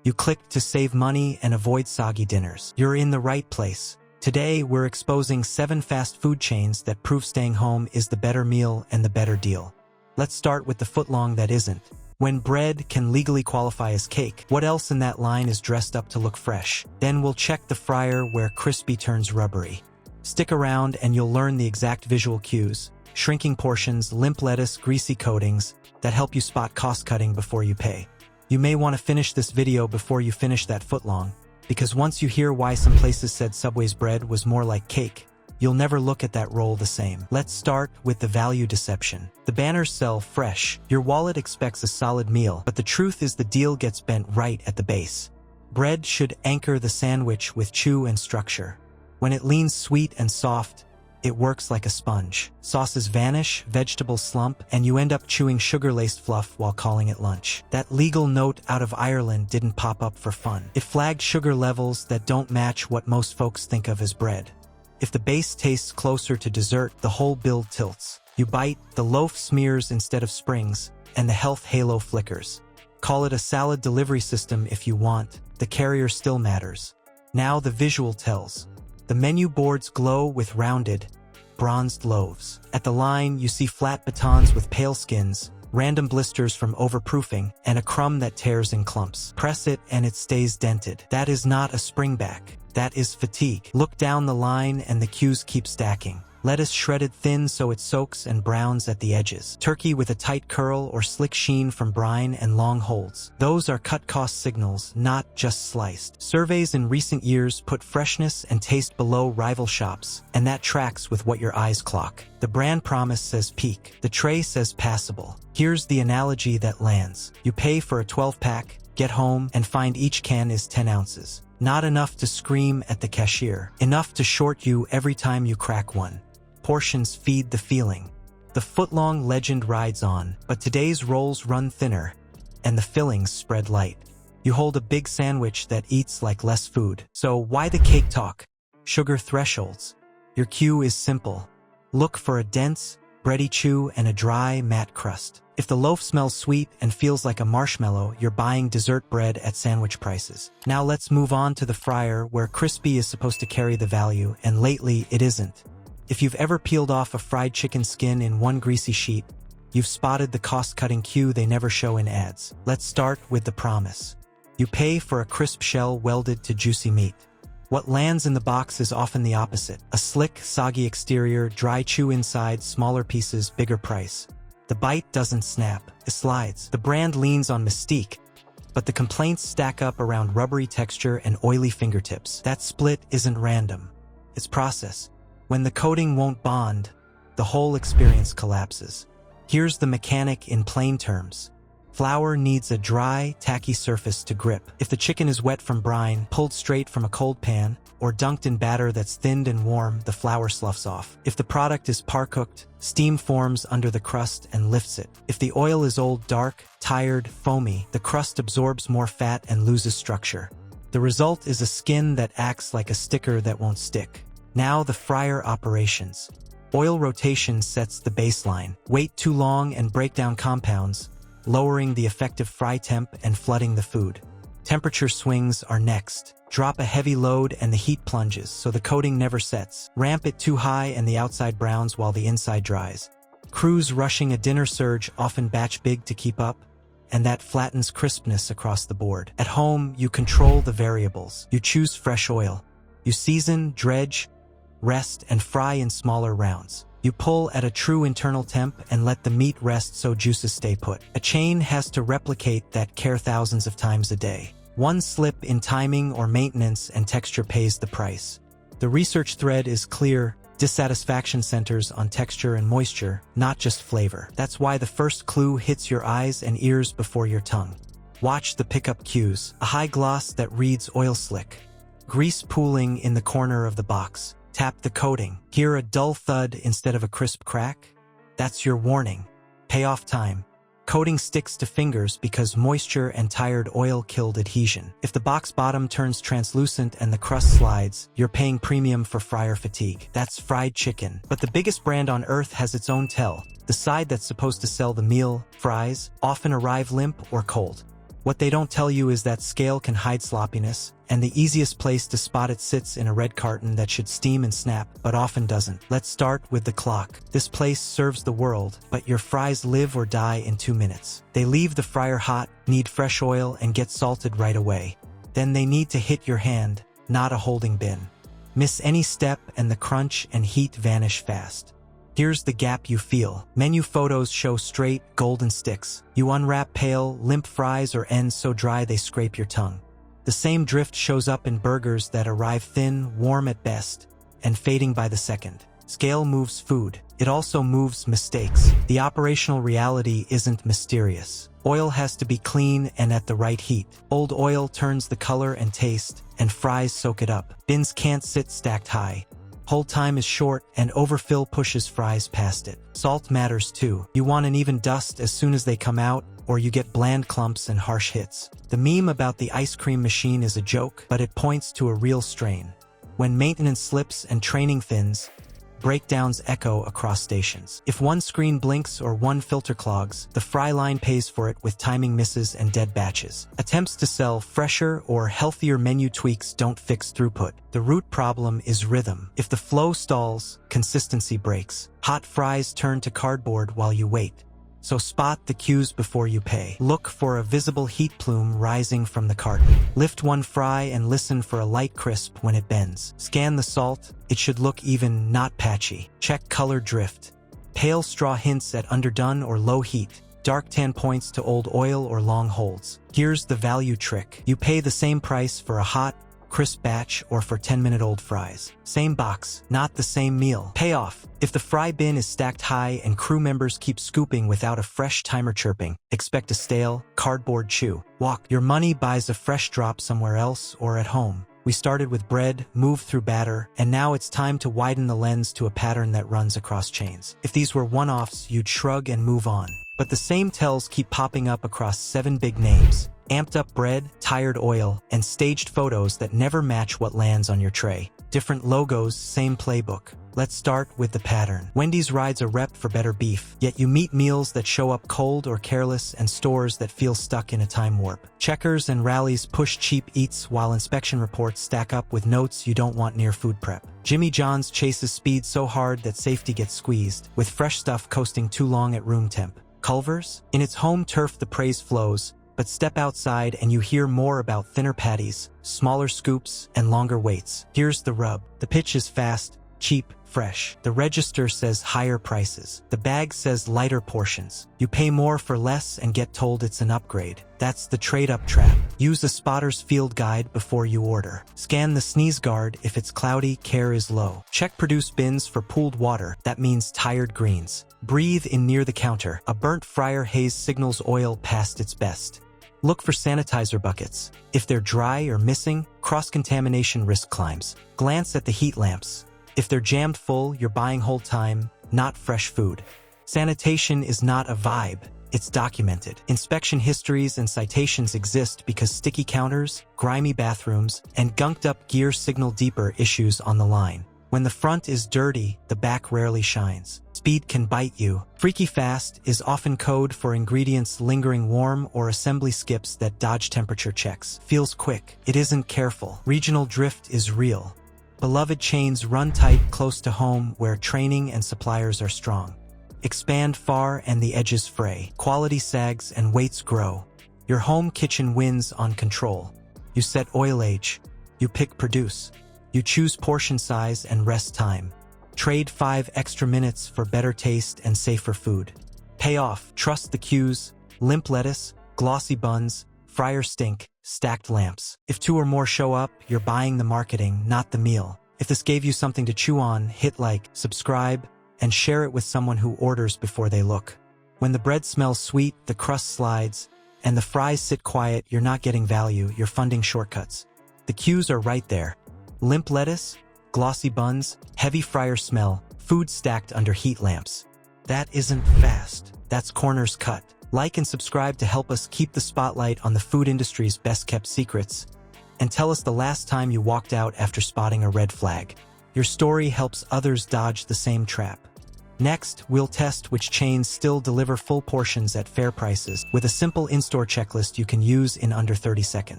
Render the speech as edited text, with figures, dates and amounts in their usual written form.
You clicked to save money and avoid soggy dinners. You're in the right place. Today, we're exposing 7 fast food chains that prove staying home is the better meal and the better deal. Let's start with the footlong that isn't. When bread can legally qualify as cake, what else in that line is dressed up to look fresh? Then we'll check the fryer where crispy turns rubbery. Stick around and you'll learn the exact visual cues, shrinking portions, limp lettuce, greasy coatings that help you spot cost-cutting before you pay. You may want to finish this video before you finish that footlong, because once you hear why some places said Subway's bread was more like cake, you'll never look at that roll the same. Let's start with the value deception. The banners sell fresh. Your wallet expects a solid meal, but the truth is the deal gets bent right at the base. Bread should anchor the sandwich with chew and structure. When it leans sweet and soft, it works like a sponge. Sauces vanish, vegetables slump, and you end up chewing sugar-laced fluff while calling it lunch. That legal note out of Ireland didn't pop up for fun. It flagged sugar levels that don't match what most folks think of as bread. If the base tastes closer to dessert, the whole bill tilts. You bite, the loaf smears instead of springs, and the health halo flickers. Call it a salad delivery system if you want, the carrier still matters. Now the visual tells. The menu boards glow with rounded, bronzed loaves. At the line, you see flat batons with pale skins, random blisters from overproofing, and a crumb that tears in clumps. Press it and it stays dented. That is not a springback. That is fatigue. Look down the line and the cues keep stacking. Lettuce shredded thin so it soaks and browns at the edges. Turkey with a tight curl or slick sheen from brine and long holds. Those are cut cost signals, not just sliced. Surveys in recent years put freshness and taste below rival shops, and that tracks with what your eyes clock. The brand promise says peak. The tray says passable. Here's the analogy that lands. You pay for a 12-pack, get home, and find each can is 10 ounces. Not enough to scream at the cashier. Enough to short you every time you crack one. Portions feed the feeling. The footlong legend rides on, but today's rolls run thinner, and the fillings spread light. You hold a big sandwich that eats like less food. So why the cake talk? Sugar thresholds. Your cue is simple. Look for a dense, bready chew and a dry, matte crust. If the loaf smells sweet and feels like a marshmallow, you're buying dessert bread at sandwich prices. Now let's move on to the fryer, where crispy is supposed to carry the value, and lately it isn't. If you've ever peeled off a fried chicken skin in one greasy sheet, you've spotted the cost-cutting cue they never show in ads. Let's start with the promise. You pay for a crisp shell welded to juicy meat. What lands in the box is often the opposite. A slick, soggy exterior, dry chew inside, smaller pieces, bigger price. The bite doesn't snap, it slides. The brand leans on mystique, but the complaints stack up around rubbery texture and oily fingertips. That split isn't random. It's process. When the coating won't bond, the whole experience collapses. Here's the mechanic in plain terms. Flour needs a dry, tacky surface to grip. If the chicken is wet from brine, pulled straight from a cold pan, or dunked in batter that's thinned and warm, the flour sloughs off. If the product is par-cooked, steam forms under the crust and lifts it. If the oil is old, dark, tired, foamy, the crust absorbs more fat and loses structure. The result is a skin that acts like a sticker that won't stick. Now the fryer operations. Oil rotation sets the baseline. Wait too long and break down compounds, lowering the effective fry temp and flooding the food. Temperature swings are next. Drop a heavy load and the heat plunges so the coating never sets. Ramp it too high and the outside browns while the inside dries. Crews rushing a dinner surge often batch big to keep up, and that flattens crispness across the board. At home, you control the variables. You choose fresh oil. You season, dredge, rest, and fry in smaller rounds. You pull at a true internal temp and let the meat rest so juices stay put. A chain has to replicate that care thousands of times a day. One slip in timing or maintenance and texture pays the price. The research thread is clear. Dissatisfaction centers on texture and moisture, not just flavor. That's why the first clue hits your eyes and ears before your tongue. Watch the pickup cues. A high gloss that reads oil slick. Grease pooling in the corner of the box. Tap the coating. Hear a dull thud instead of a crisp crack? That's your warning. Payoff time. Coating sticks to fingers because moisture and tired oil killed adhesion. If the box bottom turns translucent and the crust slides, you're paying premium for fryer fatigue. That's fried chicken. But the biggest brand on earth has its own tell. The side that's supposed to sell the meal, fries, often arrive limp or cold. What they don't tell you is that scale can hide sloppiness, and the easiest place to spot it sits in a red carton that should steam and snap, but often doesn't. Let's start with the clock. This place serves the world, but your fries live or die in 2 minutes. They leave the fryer hot, need fresh oil, and get salted right away. Then they need to hit your hand, not a holding bin. Miss any step and the crunch and heat vanish fast. Here's the gap you feel. Menu photos show straight, golden sticks. You unwrap pale, limp fries or ends so dry they scrape your tongue. The same drift shows up in burgers that arrive thin, warm at best, and fading by the second. Scale moves food. It also moves mistakes. The operational reality isn't mysterious. Oil has to be clean and at the right heat. Old oil turns the color and taste, and fries soak it up. Bins can't sit stacked high. Hold time is short, and overfill pushes fries past it. Salt matters too. You want an even dust as soon as they come out, or you get bland clumps and harsh hits. The meme about the ice cream machine is a joke, but it points to a real strain. When maintenance slips and training thins, breakdowns echo across stations. If one screen blinks or one filter clogs, the fry line pays for it with timing misses and dead batches. Attempts to sell fresher or healthier menu tweaks don't fix throughput. The root problem is rhythm. If the flow stalls, consistency breaks. Hot fries turn to cardboard while you wait. So spot the cues before you pay. Look for a visible heat plume rising from the carton. Lift one fry and listen for a light crisp when it bends. Scan the salt. It should look even, not patchy. Check color drift. Pale straw hints at underdone or low heat. Dark tan points to old oil or long holds. Here's the value trick. You pay the same price for a hot, crisp batch or for 10-minute-old fries. Same box, not the same meal. Payoff. If the fry bin is stacked high and crew members keep scooping without a fresh timer chirping, expect a stale, cardboard chew. Walk. Your money buys a fresh drop somewhere else or at home. We started with bread, moved through batter, and now it's time to widen the lens to a pattern that runs across chains. If these were one-offs, you'd shrug and move on. But the same tells keep popping up across 7 big names. Amped up bread, tired oil, and staged photos that never match what lands on your tray. Different logos, same playbook. Let's start with the pattern. Wendy's rides a rep for better beef, yet you meet meals that show up cold or careless and stores that feel stuck in a time warp. Checkers and Rallies push cheap eats while inspection reports stack up with notes you don't want near food prep. Jimmy John's chases speed so hard that safety gets squeezed, with fresh stuff coasting too long at room temp. Culver's? In its home turf the praise flows, but step outside and you hear more about thinner patties, smaller scoops, and longer waits. Here's the rub. The pitch is fast, cheap, fresh. The register says higher prices. The bag says lighter portions. You pay more for less and get told it's an upgrade. That's the trade-up trap. Use a spotter's field guide before you order. Scan the sneeze guard if it's cloudy, care is low. Check produce bins for pooled water. That means tired greens. Breathe in near the counter. A burnt fryer haze signals oil past its best. Look for sanitizer buckets. If they're dry or missing, cross-contamination risk climbs. Glance at the heat lamps. If they're jammed full, you're buying whole time, not fresh food. Sanitation is not a vibe, it's documented. Inspection histories and citations exist because sticky counters, grimy bathrooms, and gunked-up gear signal deeper issues on the line. When the front is dirty, the back rarely shines. Speed can bite you. Freaky fast is often code for ingredients lingering warm or assembly skips that dodge temperature checks. Feels quick. It isn't careful. Regional drift is real. Beloved chains run tight close to home where training and suppliers are strong. Expand far and the edges fray. Quality sags and weights grow. Your home kitchen wins on control. You set oil age. You pick produce. You choose portion size and rest time. Trade 5 extra minutes for better taste and safer food. Pay off. Trust the cues. Limp lettuce, glossy buns, fryer stink, stacked lamps. If 2 or more show up, you're buying the marketing, not the meal. If this gave you something to chew on, hit like, subscribe, and share it with someone who orders before they look. When the bread smells sweet, the crust slides, and the fries sit quiet, you're not getting value, you're funding shortcuts. The cues are right there. Limp lettuce, glossy buns, heavy fryer smell, food stacked under heat lamps. That isn't fast. That's corners cut. Like and subscribe to help us keep the spotlight on the food industry's best-kept secrets. And tell us the last time you walked out after spotting a red flag. Your story helps others dodge the same trap. Next, we'll test which chains still deliver full portions at fair prices with a simple in-store checklist you can use in under 30 seconds.